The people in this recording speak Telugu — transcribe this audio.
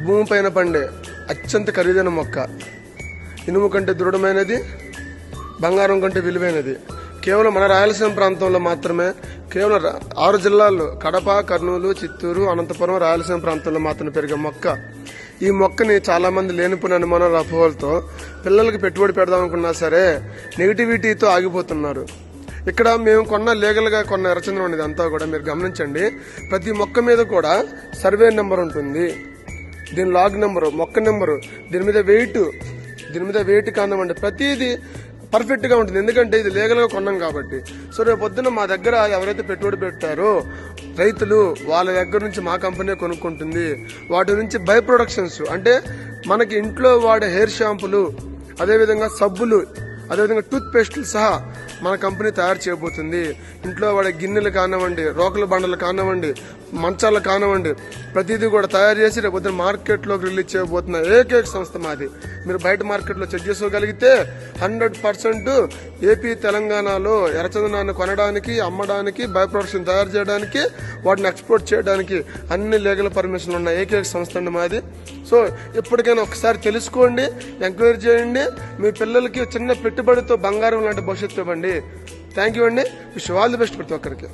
భూమి పైన పండే అత్యంత ఖరీదైన మొక్క. ఇనుము కంటే దృఢమైనది, బంగారం కంటే విలువైనది. కేవలం మన రాయలసీమ ప్రాంతంలో మాత్రమే, కేవలం 6 జిల్లాల్లో కడప, కర్నూలు, చిత్తూరు, అనంతపురం, రాయలసీమ ప్రాంతంలో మాత్రమే పెరిగే మొక్క. ఈ మొక్కని చాలా మంది లేనిపోయిన అనుమానాల అపోహలతో పిల్లలకి పెట్టుబడి పెడదాం అనుకున్నా సరే నెగిటివిటీతో ఆగిపోతున్నారు. ఇక్కడ మేము లీగల్గా కొన్న ఎర్రచందనం అనేది అంతా కూడా మీరు గమనించండి. ప్రతి మొక్క మీద కూడా సర్వే నెంబర్ ఉంటుంది, దీని లాగ్ నెంబరు, మొక్క నెంబరు, దీని మీద వెయిట్ కానివ్వండి, ప్రతిదీ పర్ఫెక్ట్ గా ఉంటుంది. ఎందుకంటే ఇది లీగల్ గా కొన్నాం కాబట్టి. సో రేపు పొద్దున్న మా దగ్గర ఎవరైతే పెట్టుబడి పెట్టారో రైతులు, వాళ్ళ దగ్గర నుంచి మా కంపెనీ కొనుక్కుంటుంది. వాటి నుంచి బై ప్రొడక్షన్స్ అంటే మనకి ఇంట్లో వాడే హెయిర్ షాంపులు, అదేవిధంగా సబ్బులు, అదేవిధంగా టూత్ పేస్టులు సహా మన కంపెనీ తయారు చేయబోతుంది. ఇంట్లో వాడే గిన్నెలు కానివ్వండి, రోకల బండలు కానివ్వండి, మంచాలు కానివ్వండి, ప్రతిదీ కూడా తయారు చేసి రేపు పొద్దున మార్కెట్లోకి రిలీజ్ చేయబోతున్న ఏకైక సంస్థ మాది. మీరు బయట మార్కెట్లో చెక్ చేసుకోగలిగితే 100% ఏపీ, తెలంగాణలో ఎర్రచందనాన్ని కొనడానికి, అమ్మడానికి, బై ప్రొడక్షన్ తయారు చేయడానికి, వాటిని ఎక్స్పోర్ట్ చేయడానికి అన్ని లీగల్ పర్మిషన్లు ఉన్న ఏకైక సంస్థ అండి మాది. సో ఎప్పటికైనా ఒకసారి తెలుసుకోండి, ఎంక్వైరీ చేయండి. మీ పిల్లలకి చిన్న పెట్టుబడితో బంగారం లాంటి భవిష్యత్తు ఇవ్వండి. థ్యాంక్ యూ అండి. విష్ ఆల్ ది బెస్ట్ ప్రతి ఒక్కరికి.